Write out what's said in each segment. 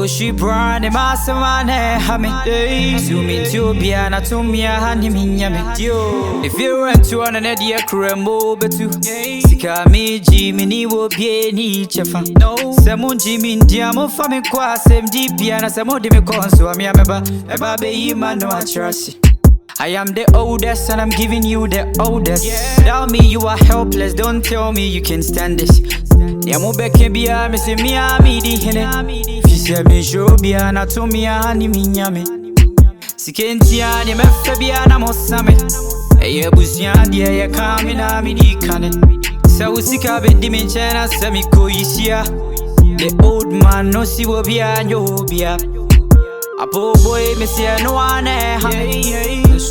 Akoshi brand masamane hame zoom into biana to me hani minyame if you rent to an idea kremo betu sika me jimi ni wo bie ni chefa no semu jimi ndiamo fa me kwa sem di biana semu de me konso ami ameba eba be yima no atrasi I am the oldest and I'm giving you the oldest. Tell me you are helpless, don't tell me you can stand this. Yamu beke biya me se mi amidi hene. Fise me show biya na to mi ani minyame. Sikenti ani me fe biya na mosame. Eye busia dia ye kami na mi di kane. Sa usika be di me chena se mi ko yisia. The old man no si wo biya nyo biya. Apo boy me say no one ha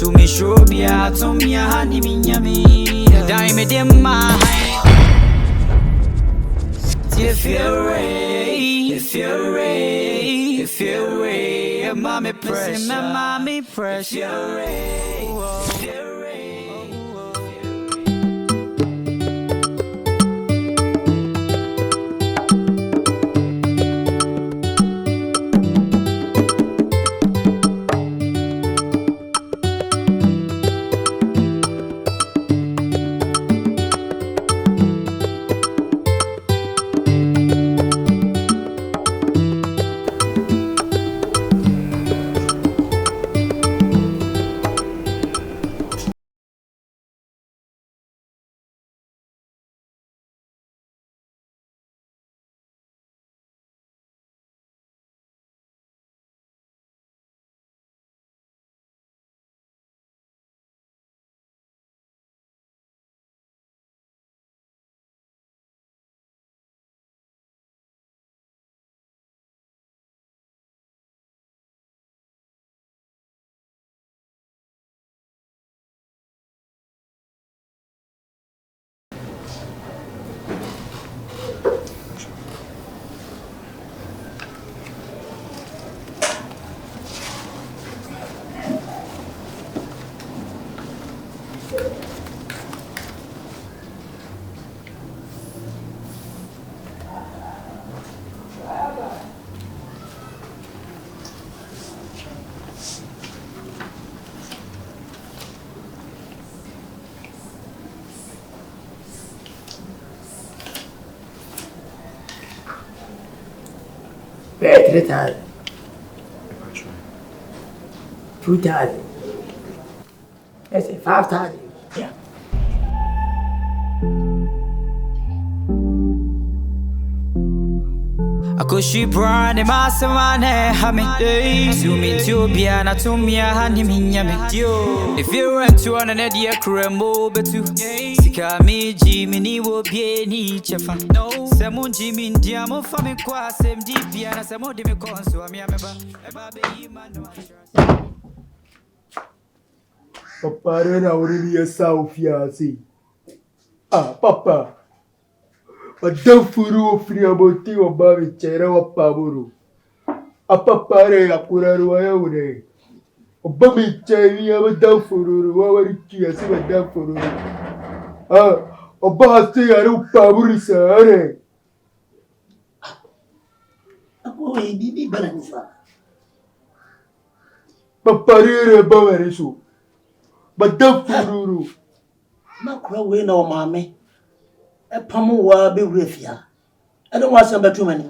so me show bia to me hani minyame dai me dem ma if you're ready if you're ready mommy press you're ready Wait, 3,000. 2,000. Let's say 5,000. Yeah. Akoshi brand masamane hame zoom into biana to me hani minyame if you rent to an idea kremo betu sika me jimi ni wo bie ni chefa no semu jimi ndiamo fa me kwa sem di biana semu de me konso ami ameba eba be yima no atrasi Papa na uri ya saufiasi papa Madam furu ofiri aboti oba bichera wa paburu. Papa re akuraru wa yaure. Oba bicheri ya madam furu wa wariki asi madam furu. Oba hasti yaru paburu sare. Apo bibi balanisa. Papa re bawarisu. Madam furu. Makura we na o mame. Pamu wa be refia. I don't want some better money.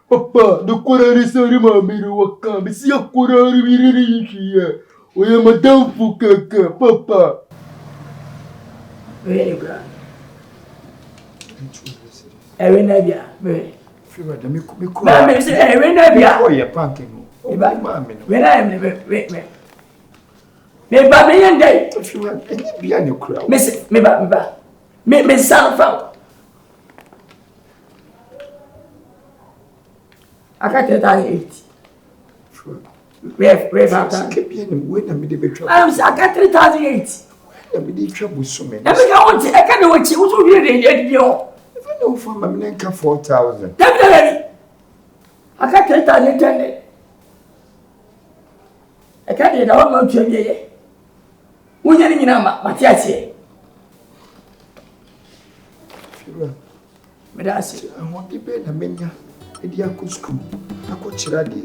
Papa, the Kurari sorry, mammy, will come. See a Kurari here. We are Madame Foucault, Papa. Very good. Erenabia, very. Mammy, say Erenabia. Oh, you're punking. When I am the me baby and day. If you want any behind your crowd, Miss me back. Me son from. I got it at 80. We have after. keep in when I'm the trouble. I got 3,080. I'm the trouble so many. I can't watch you to be ready. You know from my Menka 4,000. definitely. I got 3,010. I can't get all my children. We're getting in my chassis. But I said, I want to be a mania. Edi akọ school. Akọ chira de.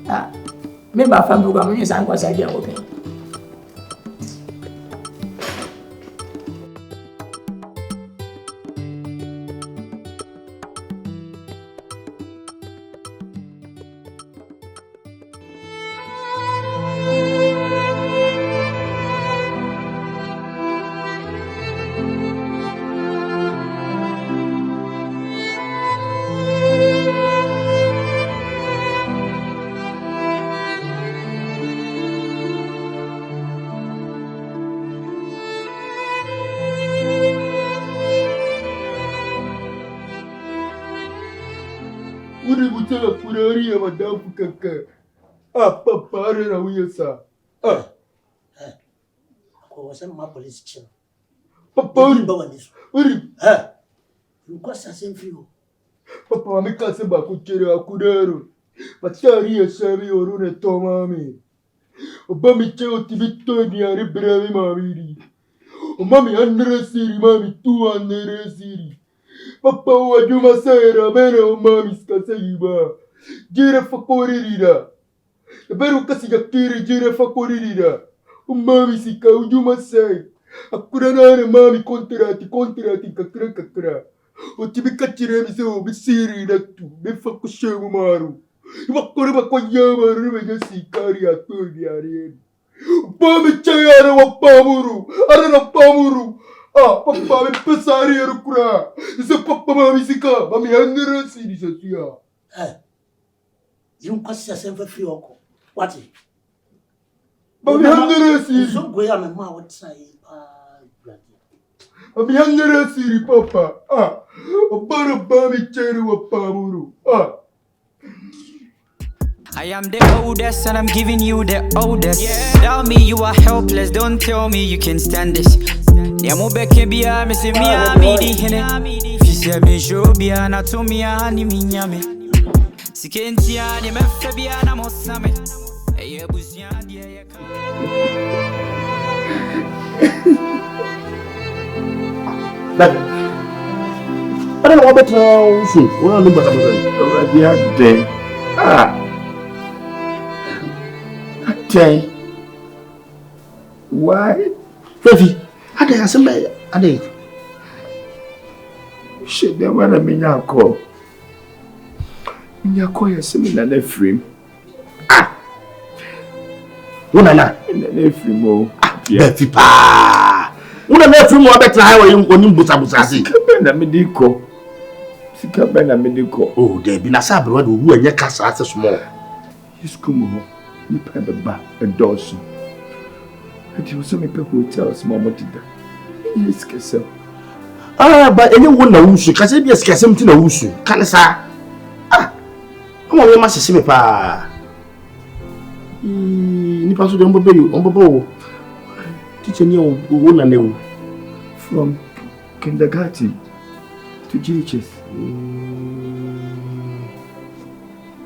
Ah. Me ba fa program ni san Nkansah dia open. Uri butela kurari ya madafu kaka. Papa are na uyesa. Ko wasan ma police chill. Papa uri. Nkansah semfrio. Papa amekase ba kuchere akudero. Patari ya sabi orune tomami. Obami cheo tibito ni ari bravi maviri. Omami andre siri mami tu andre siri. Papa wa juma sera mena omami skasayiba. Jire fakoririda. Beru kasi yakiri jire fakoririda. Omami sika ujuma sai. Akuranane mami kontrati kakra. Otibika chire mise obisiri datu. Befakushemu maru. Wakore bakoyama rube sikari atobi arien. Bami chayara wapamuru. Arana pamuru. Papa me pesari erukura. Ise papa mami sika. Mami andere siri sesuya. Nkansah semfrio. What? Mami andere siri. So go ya me ma what say Mami andere siri papa. Obara bami chayara wapamuru. I am the oldest and I'm giving you the oldest. Tell me you are helpless, don't tell me you can stand this. Yamubeke biya misi miyami di hene. Fise mi shobia na tumia ni minyame. Sikentia ni mefe biya na mosame. Eye busia diye ye ka. I don't know what better now. What are the better? Jay. Why? Weezy, ade asembe ade. Shit, the one I mean call. Minyako ya semi na frame. Una na frame o. Befi pa. Una na frame o betra ha onim busa si. Sika na mediko. Oh, there be na sabre do hu anya kasa ase small. Iskumu. Nipa beba edosu. Ati wo so me pe hotel small motida. Yes kese. But any one na wusu, kase bi eskase mti na wusu. Kan sa. Omo we ma sese me pa. Nipa so de ombobo. Teacher ni wo na newu. From kindergarten to GHS.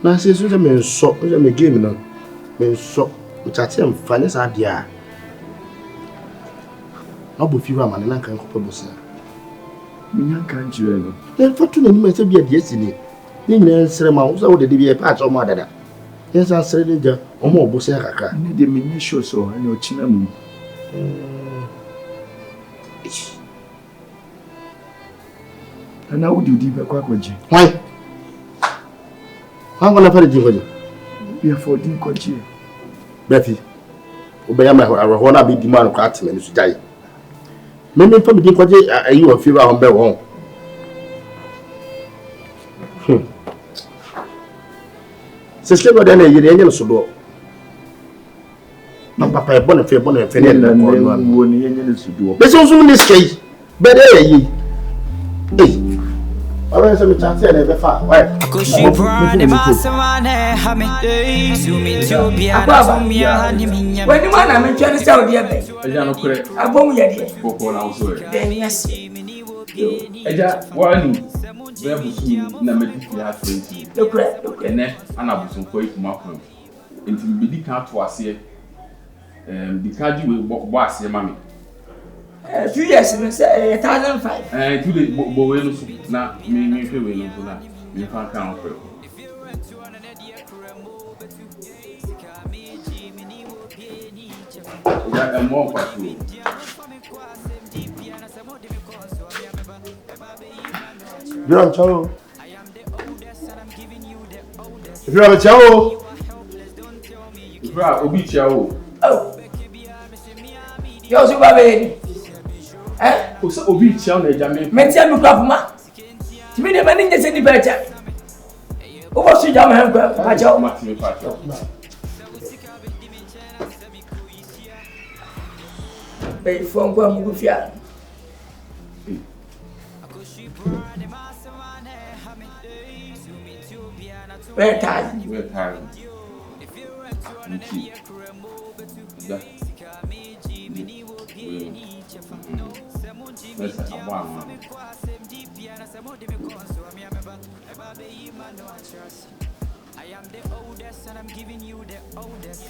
Na se so me so, me game na. Me so, mchate mfanye sa dia. Abo fiwa mane na kan kopo bosa. Minyanka njire no. Fatu na nima se bia die sini. Ni nyina nsere ma wo sa wo de bia pa acho ma dada. Yensa sere de ja, omo obosa kaka. Ni de minye show so ani ochina mu. Ana wo di be kwa kwaji. Why? How gonna pay the kwaji? Be for din kwaji. Befi. Obeya ma ho na be di man kwa atime ni so jai. Me fa me din kwaji ayi wo fiwa ho be wo. Sesle ba na yire enye no so do. Na papa e bona fe ne na wo ni enye no so do. Be so ni skei. Be dey yi. Alright, so me chance and be far. Why? Cause she run fast and hame. Zoom into bia na mia hani minya. When you want to mention the Saudi Arabia. Eja no kure. Abom yadi. Popo na uso e. Then yes. Eja wani. We busu na mediki ya friends. Look. Ene ana busu ko ikuma ko. Enti bi di kan to ase. Di kaji we bo ase mami. 2 years, 2005. Tude bo we no so na me hwe we no so na. You can't count for it. Yeah, and more for you. You're a child. If you have a child, You are Obichao. Oh. Yo, so baby. Eh? Who's Obichao, the Jamaican? Mentia no kwafuma. Timi de mani nyese ni becha. Obo so jam han kwa pacho. Martin Pacho. Be fon kwa mugufia. Where time? We're tired. I am the oldest and I'm giving you the oldest.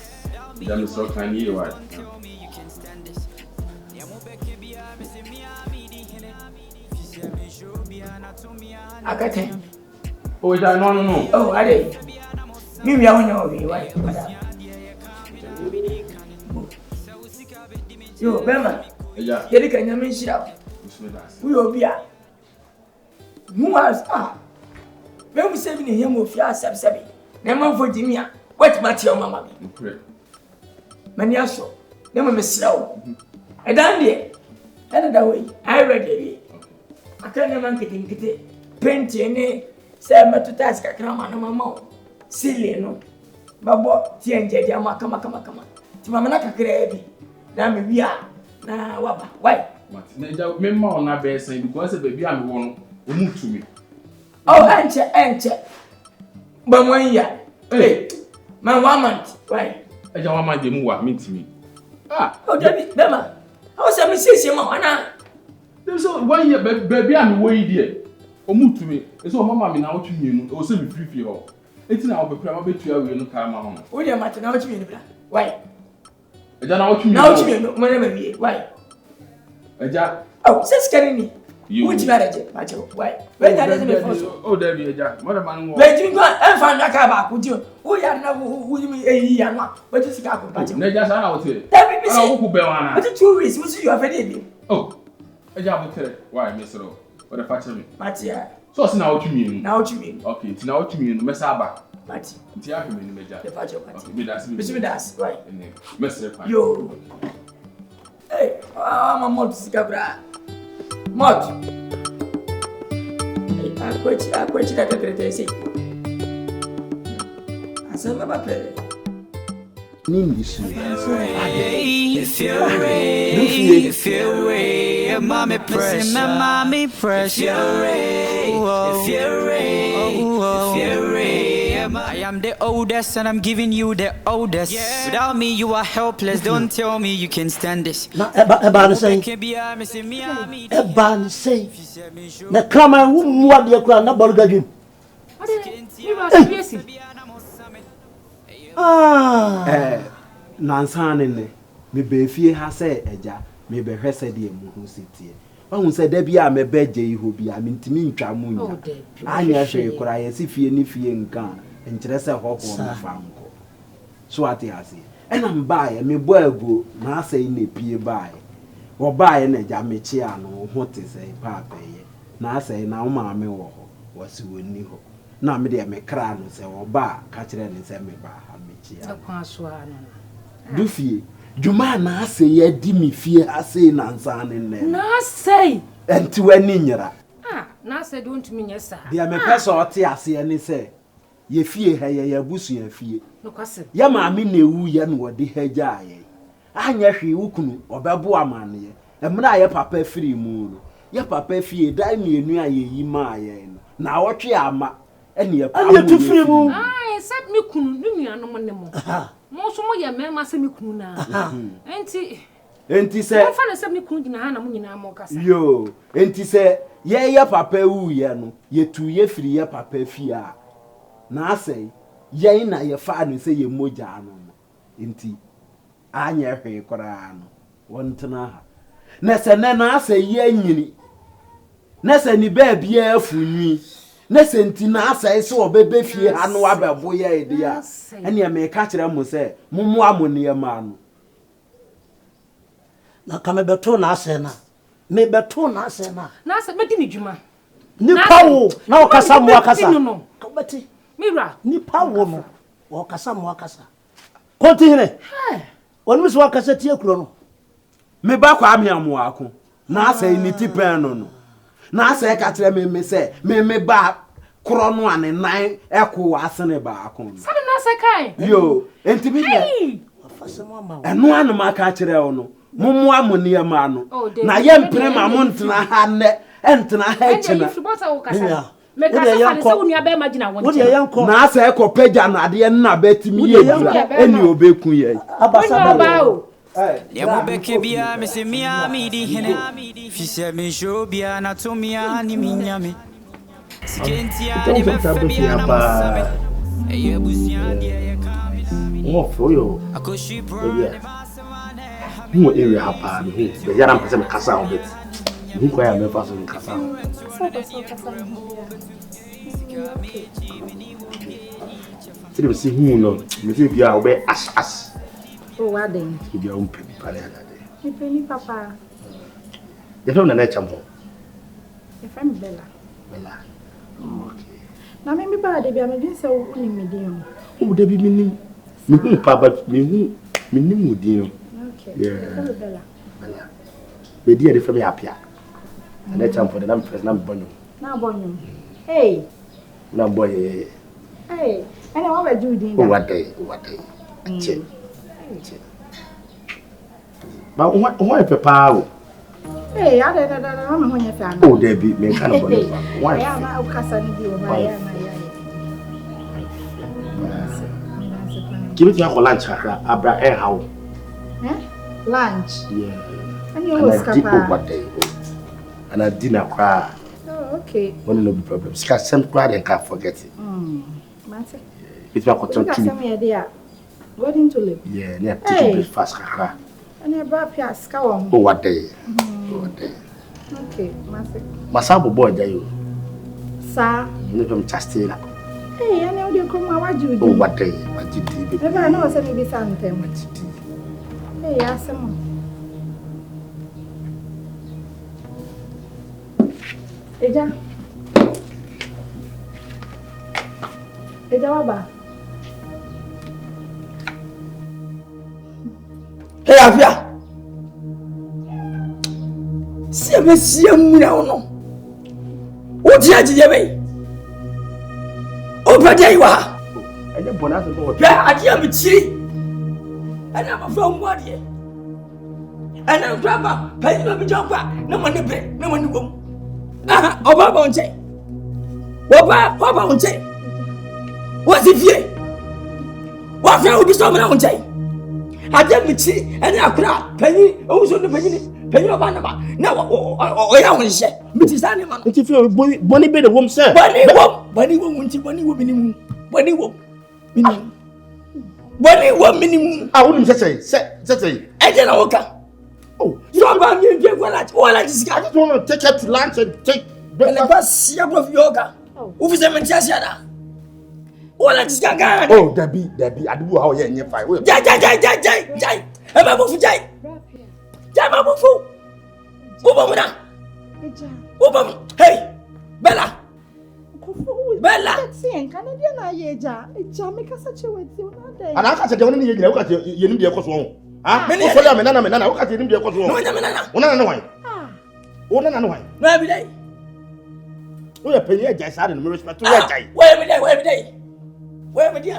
That is so kind of you, right? Tell me you can stand this. Akate. Oh, that no. Oh, ade. Mimi ya wonyo obi wa. Yo, bema. Yeah. Yedi ka nyame nshira. We obi a. Mu as ah. Bem se bi ne hemu ofi asebsebi. Na manfo jimi a. What mati o mama bi. Pray. Mani aso. Na mo mesira wo. Edan de. Ena da we. I ready. Akanya man kete. Paint ne se matuta ska krama na mama. Sile no. Babo tienje dia kama. Ti mama na kakra bi. Na me wi a na waba. Why? Na ja me ma ona be sen because baby am wo no omu tumi. Oh, enche. Ba mo ya. Hey. Man 1 month. Why? Eja wa ma de mu wa mintimi. Ah, Oh, David, bema. How say me see ma ana? so 1 year baby am wo yi de. Omu tumi. So mama me na wo tumi nu. O se me free ho. Eti na wo be kura ma be tua we nu ka ma ho. Wo de mate na wo tumi ni bla. Why? Eja na wo tumi. Na wo tumi no mo na ma wie. Why? Eja. Oh, say skani ni. You. Wo tumi araje. Macho. Why? We da de me force. Oh, David, Eja. What man wo. We tumi go en fa na ka ba ku ti. Wo ya na wo tumi eyi ya no. We ti sika ko macho. Na Eja sa na wo te. David be Ana say. wo ku be wana. What 2 weeks we see you have any. Oh. Eja bo tere. Why me so? What the fact me? Matia. So se na wo tumi nu. Na wo tumi. Okay, ti na wo tumi nu me sa ba. Mati. Ti ya me ni Eja. The facho mati. Okay, me das. Me das. Why? Me se pa. Yo. Hey, I'm a mod sika bra. Mod. Akwechi da tetrete si. Asema ba pe. Nindisu. If you're ready, mommy press, mommy press. If you're ready, I am the oldest and I'm giving you the oldest. Without me, you are helpless. Don't tell me you can stand this. Na eba ne say. Eba ne say. Na krama wu mu ade kura na bolu gadwim. Nansane ne me be fie ha se eja me be hwese de mu hu sitie wahu se da bia me be je iho bia me ntimi ntwa mu nya anya hwe kura ye si fie ni fie nka nkire se hoho me fa nko so ate ase ena mbae me bo ago na asai ne pie bae wo bae na eja me chi ano ho te se papa ye na asai na wo ma me wo ho wasi woni ho na me de me kra no se wo ba ka kire ne se me ba ha me chi akwa so ano du fie juma na ase ye di mi fie ase na nsane ne na say enti wani nyira na say don't me nyesa dia me pese ote ase ne se ye fie ha ye busu ya fie no kwase ya maami na ewu ye no wodi haja aye anya hwe wukunu obebo amane ye emra ye papa firi mu no ye papa fie dai mienu aye yi ma aye no na wotwe ama ene ye pa Anye firi mu. set me kunu nunu anom ne mo mo so mo ye mema se me kunu na enti se mo fa na se me kunu gina ha na mo nyina mo kasa yo enti se ye papa wu ye no ye tu ye firi ye papa fie a na asai ye na ye fa no se ye moja no enti anya hwe kora no wontena ha na se na asai ye nyini na se ni ba bia afunwi na sentina asai se obebe fie anu abebo ya edia ene me ka kire mo se mumu amone ma anu na kame beto na asai na me beto na asai na asai beti ni djuma ni pawo na okasa mo akasa ka beti mira ni pawo no okasa mo akasa kontine onu so akasa tie kuro no me ba kwa amiamu ako na asai ni tipen no na asai ka kire me se me ba kuro no ane nan eko asene ba ako sabe na asai kai yo enti bi de afasemo ama eno anu ma ka kire wo no mumu amone ma no na ye mpre ma mo ntena ha ne entena ha chena me ka fa se wonu aba imagine won na asai ko peja na de na betimi ye bra eni obekun ye abasa o Yamubeke bia mese mia midi hene fise me shobia na tumia ni minyame sikentia ni mefebia na musame eye busia dia ye kamina mo foyo akoshi pro ne mo area hapa ni be yara mpese me kasa obet ni kwa ya me faso ni kasa Tiri si hu no me ti bia obe as oh waden bia umpe pale adade ni peni papa ya fam na chambo e fam bella okay na me ba de bia me din se wo ni me din o de bi mi hu pa ba mi mu din okay yeah bella be dia de fam ya apia na chambo de na me first na me bonyo hey na boy hey ana wa ba ju din o wade che ba why papa o hey ada na me honya fa o de bi me kan bo le fa why ya na o kasa ni bi o ma ya na ya Give me a lunch abra air how lunch yeah and you was kapa and a dinner cry oh okay one no be problem ska sem cry and can't forget it mate it's my control to me there going to live yeah near take breakfast kaka and a bra pia ska won oh what day okay mate masabo boy jayo sa you from chastela hey and you come awaju oh what day majidi baby I know say me be santem hey asemo Eja waba hey afia si ebe si emu na ono o ti ajiye be o pade yiwa e de bonus so ya ajiye mi chiri ana ma fa mu ade ana drama pay no bi jompa na mo ne bre na mo ni wom aha oba ba onche oba onche what's if ye what fa obi so na onche aje mi chi ene akura panyi o so no panyi oba na ba na o ya won hye mi ti sa ne ma no ti fi boni be the wom sir boni wom unti boni wom minimu boni wom minimu ah woni say eje na woka oh you aba mi bi wala I jiska just want to take her to lunch and take breakfast ya prof yoga ufise menti asiada wala jiska ga oh dabi adibu how ye nye fine jai e ba bofu jai ma bofu ubo mu na ubo mu hey bella Sen Canadian na yeja me kasa cheweti una dey ana aka se woni ye gire uka ye nim de ekoso won ah o so ya me nana uka se nim de ekoso won no nya me nana wona na wan wona na wan na bi dai o ya penye ajai sa de no respect o ya ajai where me dey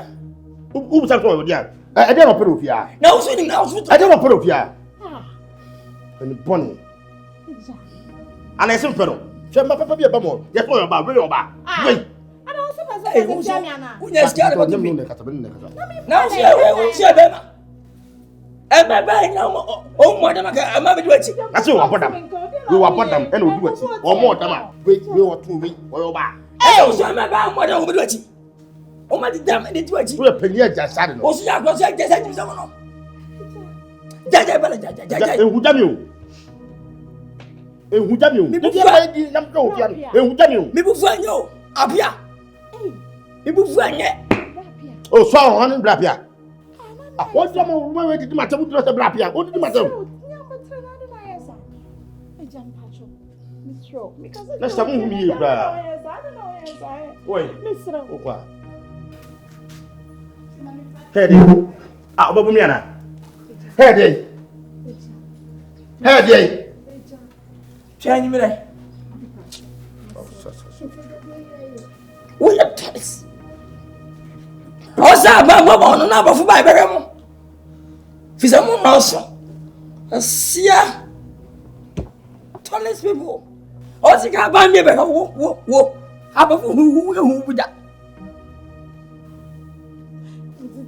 u sa so dia e dey no pedo fia na usu ni na usu e dey no pedo fia ni boni ana ese pedo se ma papa bi e ba mo ye so yo ba we yo ba we ana o se pesa se jami ana unya skare ko timi ne kata na usu e be ma e be ba nya o mo da maka ma be duachi na se wa podam we wa podam e na oduachi o mo dama we wa tu we o yo ba e usu ma ba mo da o be duachi o ma di dam e duachi we penye ajai sa de no usu ya ko se jesa ji so no jaja bala jaja e hujami o e hujami o mi di na di nam ko fia e hujami o mi bu fanyo Apia. Ibu fuanye. Oh, so on Brapia. What the moment we did matter with Brapia? What did matter? Let's have me. Wait, Mr. Opa. Heady. Ah, Babumiana. Heady. Heady. Change me there. We are tennis. Osa Baba no na bafu ba bere mo. Fisa mo na so. Asia. Tennis people. Osi ka ba mi be wo. Abafu hu buda.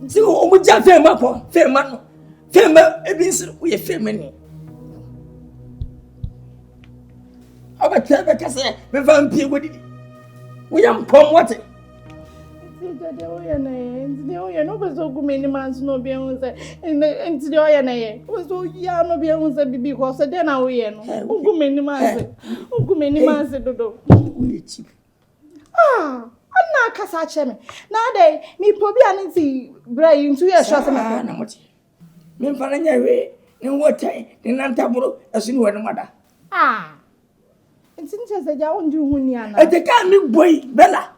Si o mu ja fema ko, fema no. Fema ebi nsir wo ye fema ni. Aba tebe kase be van pie godidi. We am come what? No beso gumeni man's no be on say and the oya was so ya no be on say because then I we no gumeni man's dodo. Ah, na kasa cheme. Na dey me pobi anti bra into your shot na moti. Me fara nya we ni wotai ni nantaburo asuni wani mada. Ah. Ntinche se ja onju huni ana. E te ka mi boy bela.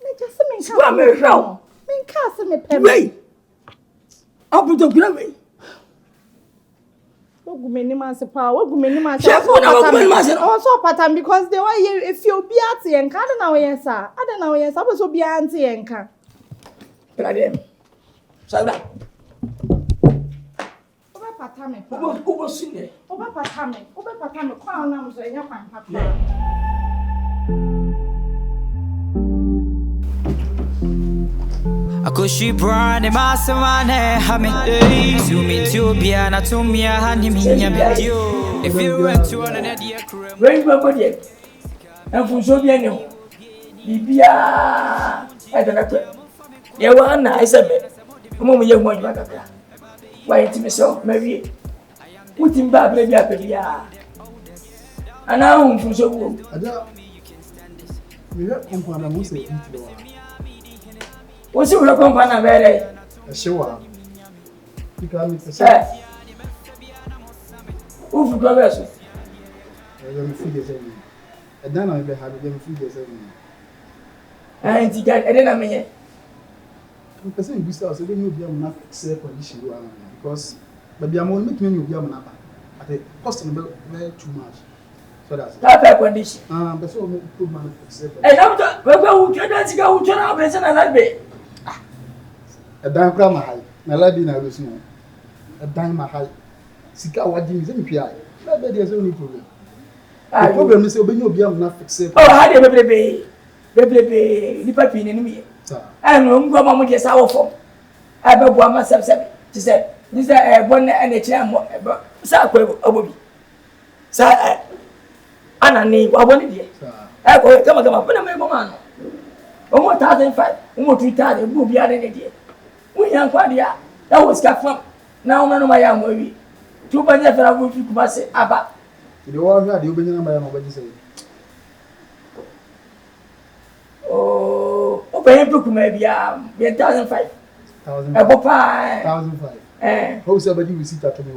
Me just me ka. Swa me hwa. Me ka se me pem. Wey. Abuto kura wey. Ogumeni man se pa, ogumeni man se. Chef na ogumeni man se. Also pattern because they were if you be at enka na we yesa. Ada na we yesa, but so be anti enka. Pradem. Sabra. Oba pattern me pa. Obo sine. Oba pattern me kwa na mzo enya kwan papa. Akoshi brand masamane hame zoom into biana tumia hani minya if you went to an idea rain body and for so bien no bibia I don't know ye wan na isabe mo ye mo jwa kakra why it me so maybe mutim ba bra bia bia ana hu for so wo Ada me ya kompana mo se intro what's your company very Shewa. Because it's a who for go so I'm free seven. And then I be have them free seven. and you get and me Because you be so they no be am na fix condition because but the amount make me no be am na at the cost no be too much. So that's that condition but so me put man fix it. and I'm we go to that go to na be na that be A dan kra ma high. Na labi na rosu no. A dan ma high. Sika wadi mi se mi pia. Na be there no problem. The problem is obey obi am na fix it. oh how dey bebe ni papi ni mi Sir. no ngwa ma mo dey sa wo fom abe bo ama sep ti say this bon na e kire am sa kwa obobi sa ana ni wa bon dey ko kama bona me bo ma no o mo 1005 o mo 2000 bu bia ne dey Unya kwadia that was kafam na uma no maya mowi tu banya fera go fi kumase aba The one where the obey na ma ba say. oh obey bu kuma bia 1005 e bo pa 1005 How say body we sit at me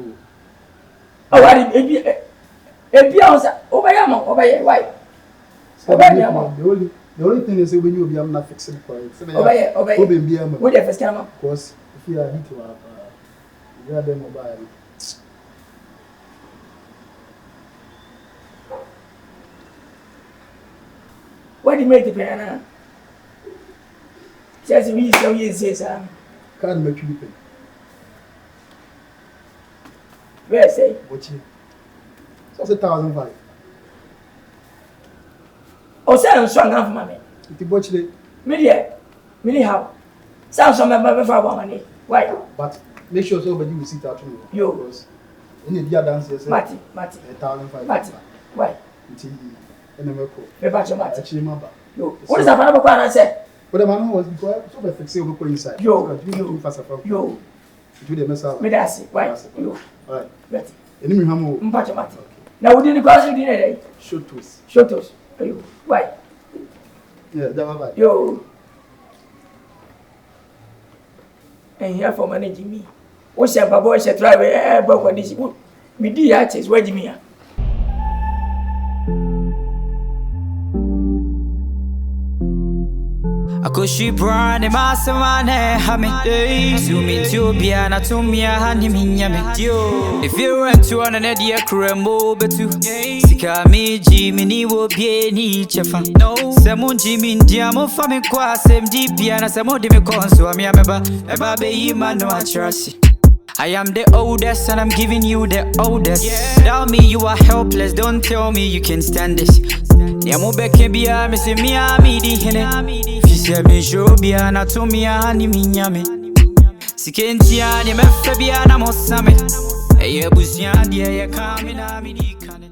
oh wari ebi onsa obey am obey why obey am The only thing is when you be am na fix it for it. Obey be am. we dey first camera Because if you are hit to you are them mobile. what do you make the piano just we so you say sir Can't make you pay. where say Watch it. So say 1005. o say am so ngam for me It watch it. me how sound some me for money why But make sure somebody will sit at me. Yo. Because in the dance yes. Mati 1005. Mati why Until enemeko. me ba cho Mati Actually my ba. yo what is that for na say But the man was because so be fix it go inside. Yo. So that you need to fast from. yo Do the mess up. me da say why yo Alright. bet Enemy hamo mpa cho Mati na we didn't go so dinner show twist. shotos ayo why Yeah, bye. Yo. And here for managing me. What's your boy? She try to buy what this. Me do that is where me. Akushi brand masamane hame zoom into biana to me hani minyame if you run to an idea krembo betu sika mi jimi ni wo bie ni chefa no semu jimi ndiamo fami kwa sem di biana semu di me konso ami ameba eba be yima no atrasi. I am the oldest and I'm giving you the oldest. Tell me you are helpless, don't tell me you can stand this. Yamu beke biya me se miya mi di hene. Fise me show biya na to miya hani minyame. Sikenti ya ni me fe biya na mosame. Eye busiya diye ye kami na mi di kane.